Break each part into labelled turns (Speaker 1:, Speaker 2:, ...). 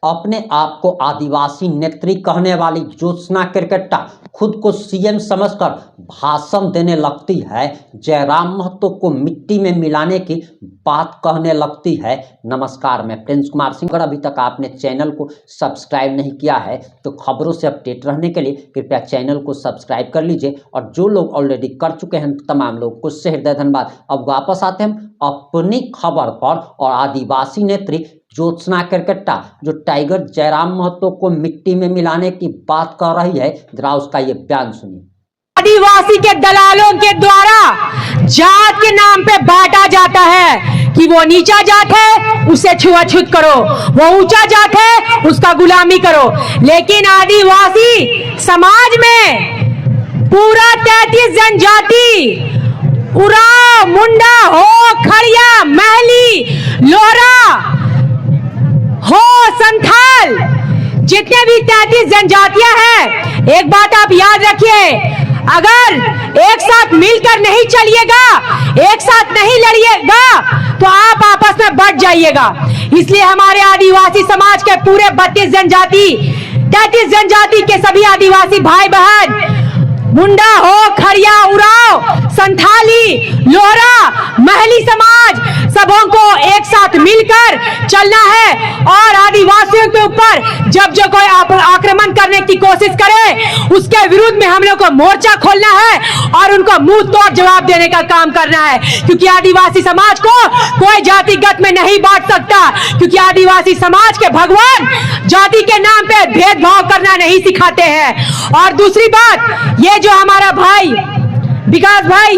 Speaker 1: अपने आप को आदिवासी नेत्री कहने वाली ज्योत्सना केरकेट्टा खुद को सीएम समझकर भाषण देने लगती है। जयराम महतो को मिट्टी में मिलाने की बात कहने लगती है। नमस्कार, मैं प्रिंस कुमार सिंह। अगर अभी तक आपने चैनल को सब्सक्राइब नहीं किया है तो खबरों से अपडेट रहने के लिए कृपया चैनल को सब्सक्राइब कर लीजिए, और जो लोग ऑलरेडी कर चुके हैं तमाम लोगों को से हृदय धन्यवाद। अब वापस आते हैं अपनी खबर पर, और आदिवासी नेत्री ज्योत्सना केरकेट्टा जो टाइगर जयराम महतो को मिट्टी में मिलाने की बात कर रही है, जरा उसका ये बयान सुनिए।
Speaker 2: आदिवासी के दलालों के द्वारा जात के नाम पे बांटा जाता है कि वो नीचा जात है उसे छुआछूत करो, वो ऊंचा जात है उसका गुलामी करो। लेकिन आदिवासी समाज में पूरा 33 जनजाति, उरांव, मुंडा हो, खड़िया, महली, लोहरा हो, संथाल, जितने भी 33 जनजातियां हैं, एक बात आप याद रखिए, अगर एक साथ मिलकर नहीं चलिएगा, एक साथ नहीं लड़िएगा तो आप आपस में बट जाइएगा। इसलिए हमारे आदिवासी समाज के पूरे 32 जनजाति, 33 जनजाति के सभी आदिवासी भाई बहन, मुंडा हो, खड़िया, उरांव, संथाली, लोहरा, महली समाज, सबों को एक साथ मिलकर चलना है। और आदिवासियों के ऊपर जब जो कोई आक्रमण करने की कोशिश करे उसके विरुद्ध में हम लोग को मोर्चा खोलना है और उनको मुंह तोड़ जवाब देने का काम करना है। क्योंकि आदिवासी समाज को कोई जातिगत में नहीं बांट सकता, क्योंकि आदिवासी समाज के भगवान जाति के नाम पे भेदभाव करना नहीं सिखाते हैं। और दूसरी बात, ये जो हमारा भाई विकास भाई,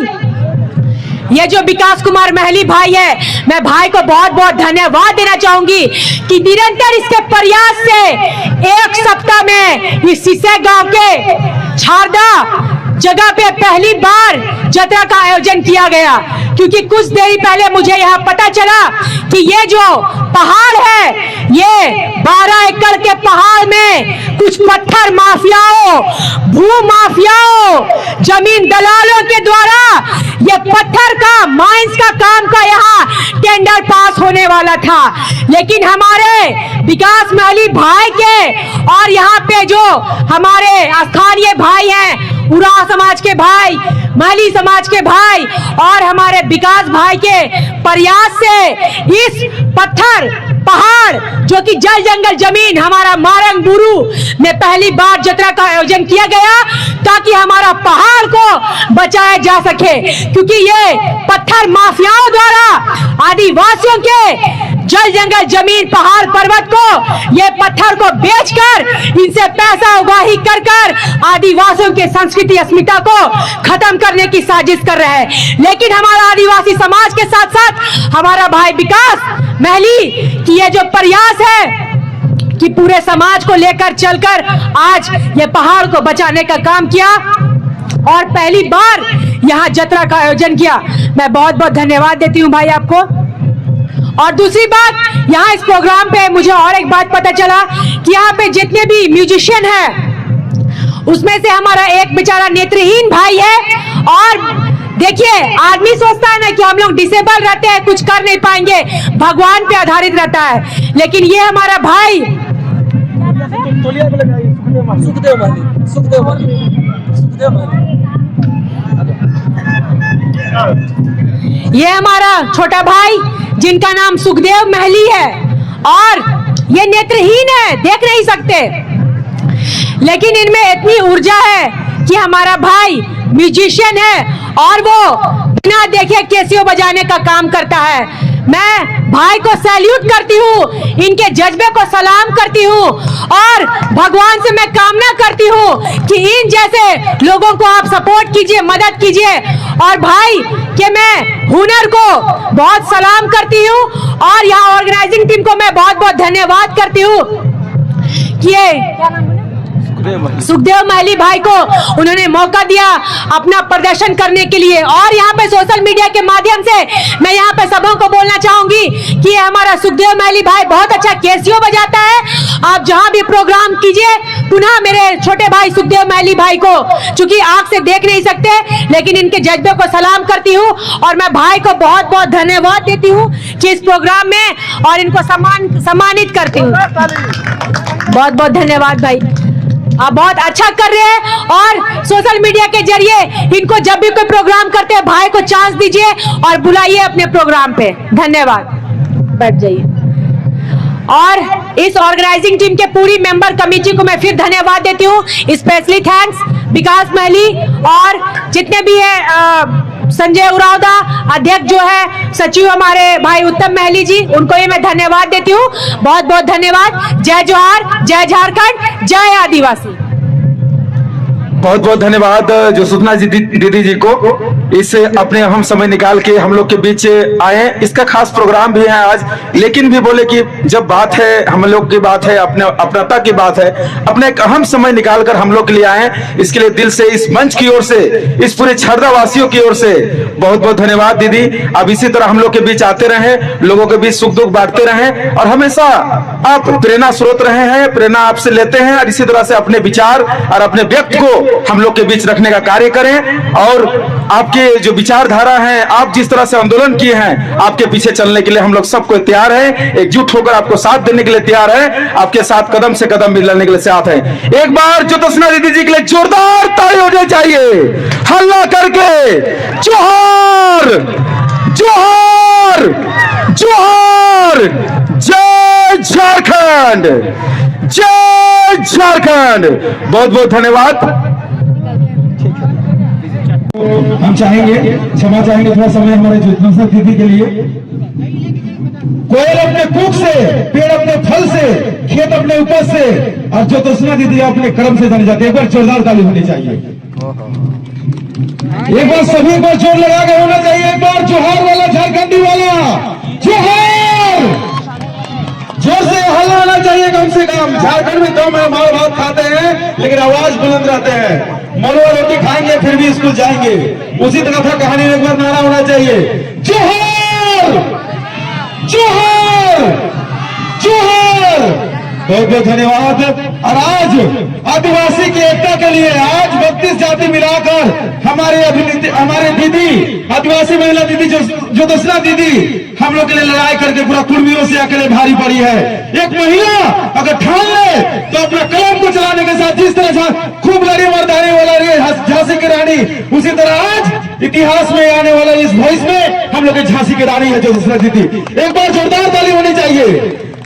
Speaker 2: ये जो विकास कुमार महली भाई है, मैं भाई को बहुत बहुत धन्यवाद देना चाहूंगी कि निरंतर इसके प्रयास से एक सप्ताह में इस सिसे गांव के छारदा जगह पे पहली बार जत्रा का आयोजन किया गया। क्योंकि कुछ देरी पहले मुझे यहाँ पता चला कि ये जो पहाड़ है, ये 12 एकड़ के पहाड़ में कुछ पत्थर माफियाओं, भू माफियाओं, जमीन दलालों के द्वारा ये पत्थर का, माइंस का काम का यहाँ टेंडर पास होने वाला था। लेकिन हमारे विकास महली भाई के और यहाँ पे जो हमारे स्थानीय भाई हैं, उरांव समाज के भाई, महली समाज के भाई और हमारे विकास भाई के प्रयास से इस पत्थर पहाड़ जो कि जल जंगल जमीन हमारा मारंग बुरू में पहली बार जत्रा का आयोजन किया गया, ताकि हमारा पहाड़ को बचाया जा सके। क्योंकि ये पत्थर माफियाओं द्वारा आदिवासियों के जल जंगल जमीन पहाड़ पर्वत को, ये पत्थर को बेचकर इनसे पैसा उगाही कर कर आदिवासियों के संस्कृति अस्मिता को खत्म करने की साजिश कर रहे हैं। लेकिन हमारा आदिवासी समाज के साथ साथ हमारा भाई विकास महली की ये जो प्रयास है कि पूरे समाज को लेकर चलकर आज ये पहाड़ को बचाने का काम किया और पहली बार यहाँ जत्रा का आयोजन किया, मैं बहुत बहुत धन्यवाद देती हूँ भाई आपको। और दूसरी बात, यहाँ इस प्रोग्राम पे मुझे और एक बात पता चला कि यहाँ पे जितने भी म्यूजिशियन हैं उसमें से हमारा एक बेचारा नेत्रहीन भाई है। और देखिए, आदमी सोचता है ना कि हम लोग डिसेबल रहते हैं, कुछ कर नहीं पाएंगे, भगवान पे आधारित रहता है। लेकिन ये हमारा भाई ये हमारा छोटा भाई जिनका नाम सुखदेव महली है, और ये नेत्रहीन है, देख नहीं सकते, लेकिन इनमें इतनी ऊर्जा है कि हमारा भाई म्यूजिशियन है और वो बिना देखे कैसियो बजाने का काम करता है। मैं भाई को सैल्यूट करती हूँ, इनके जज्बे को सलाम करती हूँ और भगवान से मैं कामना करती हूँ कि इन जैसे लोगों को आप सपोर्ट कीजिए, मदद कीजिए। और भाई के मैं हुनर को बहुत सलाम करती हूँ और यहाँ ऑर्गेनाइजिंग टीम को मैं बहुत बहुत धन्यवाद करती हूँ कि सुखदेव महली भाई को उन्होंने मौका दिया अपना प्रदर्शन करने के लिए। और यहाँ पे सोशल मीडिया के माध्यम से मैं यहाँ पे सबों को बोलना चाहूंगी कि हमारा सुखदेव महली भाई बहुत अच्छा कैसियो बजाता है आप जहां भी प्रोग्राम कीजिए, पुनः मेरे छोटे भाई सुखदेव महली भाई को, चूंकि आंख से देख नहीं सकते, लेकिन इनके जज्बे को सलाम करती हूं और मैं भाई को बहुत बहुत धन्यवाद देती हूं कि इस प्रोग्राम में और इनको सम्मानित करती हूं। बहुत बहुत धन्यवाद भाई, आप बहुत अच्छा कर रहे हैं और सोशल मीडिया के जरिए इनको जब भी कोई प्रोग्राम करते हैं भाई को चांस दीजिए और बुलाइए अपने प्रोग्राम पे। धन्यवाद, बैठ जाइए। और इस ऑर्गेनाइजिंग टीम के पूरी मेंबर कमेटी को मैं फिर धन्यवाद देती हूँ, स्पेशली थैंक्स विकास महली और जितने भी है संजय उरावदा अध्यक्ष जो है, सचिव हमारे भाई उत्तम महली जी, उनको भी मैं धन्यवाद देती हूँ। बहुत बहुत धन्यवाद। जय जोहार, जय झारखंड, जय आदिवासी।
Speaker 3: बहुत बहुत धन्यवाद ज्योत्सना दीदी जी को इस अपने अहम समय निकाल के हम लोग के बीच आए। इसका खास प्रोग्राम भी है आज, लेकिन भी बोले कि जब बात है हम लोग की बात है, अपने अपनता की बात है, अपने एक अहम समय निकाल कर हम लोग के लिए आए। इसके लिए दिल से इस मंच की ओर से, इस पूरे छरदा वासियों की ओर से बहुत बहुत धन्यवाद दीदी। अब इसी तरह हम लोग के बीच आते रहें, लोगों के बीच सुख दुख बांटते रहें और हमेशा आप प्रेरणा स्रोत रहे हैं, प्रेरणा आपसे लेते हैं और इसी तरह से अपने विचार और अपने व्यक्ति को हम लोग के बीच रखने का कार्य करें। और आपके जो विचारधारा है, आप जिस तरह से आंदोलन किए हैं, आपके पीछे चलने के लिए हम लोग सबको तैयार हैं, एकजुट होकर आपको साथ देने के लिए तैयार हैं, आपके साथ कदम से कदम मिलाने के लिए साथ हैं। एक बार ज्योत्सना दीदी जी के लिए जोरदार ताली होनी चाहिए, हल्ला करके जोहार जोहार जोहार। जय झारखंड, जय झारखंड। बहुत बहुत धन्यवाद। हम चाहेंगे, क्षमा चाहेंगे, थोड़ा समय हमारे ज्योत्सना दीदी के लिए। कोयल अपने कूक से, पेड़ अपने फल से, खेत अपने उपज से और ज्योत्सना दीदी अपने कर्म से जाने जाते हैं। एक बार जोरदार ताली होनी चाहिए, एक बार सभी को जोर लगा के होना चाहिए। एक बार जोहार वाला, झारखंडी वाला जोहार, जोर से हल्ला होना चाहिए कम से कम। झारखंड में दो में मार भात खाते हैं लेकिन आवाज बुलंद रहते हैं। मलुआ रोटी खाएंगे फिर भी स्कूल जाएंगे, उसी तरह था कहानी में। एक बार नारा होना चाहिए, जोहार जोहार जोहार। बहुत बहुत धन्यवाद। और आज आदिवासी की एकता के लिए, आज 32 जाति मिलाकर हमारे दीदी, आदिवासी महिला दीदी ज्योत्सना दीदी हम लोग के लिए लड़ाई करके पूरा कुर्मियों से अकेले भारी पड़ी है। एक महिला अगर ठान ले तो अपना कलम को चलाने के साथ जिस तरह खूब लड़ी मर्दानी वाला रही झांसी की रानी, उसी तरह आज इतिहास में आने वाला इस भविष्य में हम लोग की झांसी की रानी है ज्योत्सना दीदी। एक बार जोरदार ताली होनी चाहिए।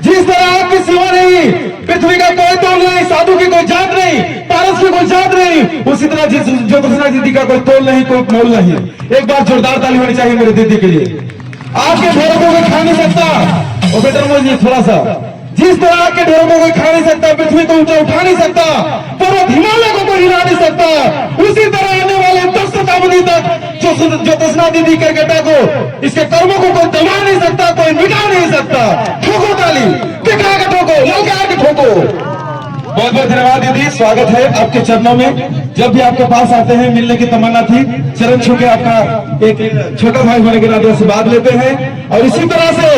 Speaker 3: जिस तरह आपकी सिवा नहीं, पृथ्वी का कोई तोल नहीं, साधु की कोई जात नहीं, पारस की कोई जात नहीं, उसी तरह ज्योत्सना दीदी का कोई तोल नहीं, कोई मोल नहीं। एक बार जोरदार ताली होनी चाहिए मेरे दीदी के लिए। आपके ढेरों को कोई खा नहीं सकता, और बेटा मुझे थोड़ा सा, जिस तरह के ढेरों को कोई खा नहीं सकता, पृथ्वी को ऊंचा उठा नहीं सकता, पर्वत हिमालय को कोई हिला नहीं सकता, उसी तरह आने वाले 10 शताब्दी तक ज्योत्सना दीदी क्रिकेटा को, इसके कर्मों को कोई दबा नहीं सकता, कोई मिटा नहीं सकता। ठोको ताली, दिखा के ठोको, ललकार के ठोको। बहुत बहुत धन्यवाद दीदी, स्वागत है आपके चरणों में। जब भी आपके पास आते हैं मिलने की तमन्ना थी, चरण छू के आपका एक छोटा भाई होने के नाते से बात लेते हैं। और इसी तरह से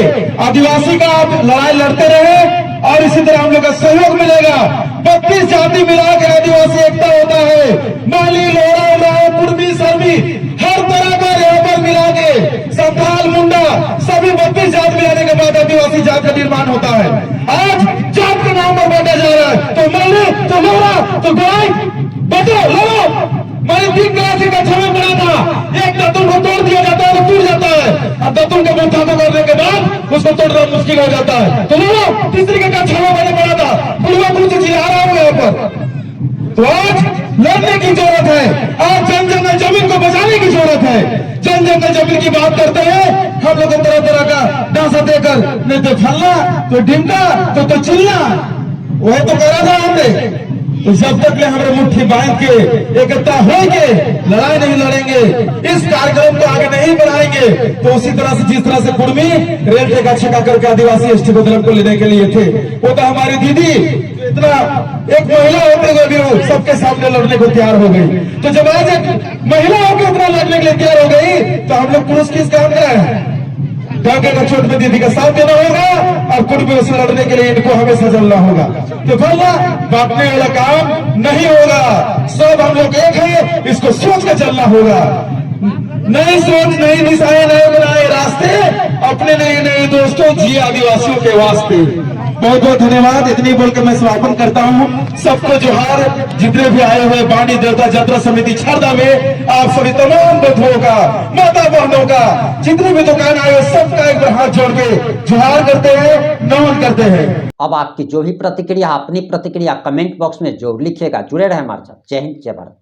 Speaker 3: आदिवासी का आप लड़ाई लड़ते रहे और इसी तरह हम लोग का सहयोग मिलेगा। 32 जाति मिला के आदिवासी एकता होता है। माली, लोरा, उराव, कुर्मी, सर्मी, हर तरह का यहाँ पर मिला के संथाल, मुंडा, सभी 32 जात मिलाने के बाद आदिवासी जात का निर्माण होता है। आज जात के नाम पर बांटा जा रहा है, तो माली, तो लोरा, तो गोलाई, बचो, लो। मैंने 3 क्लास का छवि बना था, एक दतुन को तोड़ दिया जाता है, टूट जाता है, और दतुन के मुंह करने के बाद उसको तोड़ना मुश्किल हो जाता है। तो लो, तीसरी का छवि मैंने बना था, बुढ़वा कुछ चिल्ला रहा हूँ यहाँ पर। तो आज लड़ने की जरूरत है, आज जन जन जमीन को बचाने की जरूरत है। जन जन जमीन की बात करते हैं हम लोग तरह तरह का डांसा देकर, नहीं तो फलना, तो ढिमका, तो चिल्ला, वही तो कह रहा था हमने। तो जब तक ले हमारे मुट्ठी बांध के एकता होंगे, लड़ाई नहीं लड़ेंगे, इस कार्यक्रम को आगे नहीं बढ़ाएंगे, तो उसी तरह से जिस तरह से कुर्मी रेल टेका छका करके आदिवासी एसटी को लेने के लिए थे, वो तो हमारी दीदी इतना एक महिला होते हुए भी वो सबके सामने लड़ने को तैयार हो गई। तो जब आज एक महिला होकर इतना लड़ने के लिए तैयार हो गई, तो हम लोग पुरुष किस काम कर रहे हैं? डंके का चोट में दीदी का साथ देना होगा और कुर्बियों से लड़ने के लिए इनको हमेशा चलना होगा। तो वरना बांटने वाला काम नहीं होगा। सब हम लोग एक है, इसको सोच कर चलना होगा। नई सोच, नई दिशाएं, नए बनाए रास्ते, अपने नए नए दोस्तों जिए आदिवासियों के वास्ते। बहुत बहुत धन्यवाद। इतनी बोलकर मैं समापन करता हूँ। सबको जोहार। जितने भी आए हुए वाणी देवता यात्रा समिति छरदा में आप सभी तमाम बंधुओं का, माता बहनों का, जितने भी दुकान आए सबका एक बार हाथ जोड़ के जोहार करते हैं, नमन करते हैं।
Speaker 1: अब आपकी जो भी प्रतिक्रिया, अपनी प्रतिक्रिया कमेंट बॉक्स में जरूर लिखिएगा। जुड़े रहे हमारे साथ। जय हिंद, जय भारत।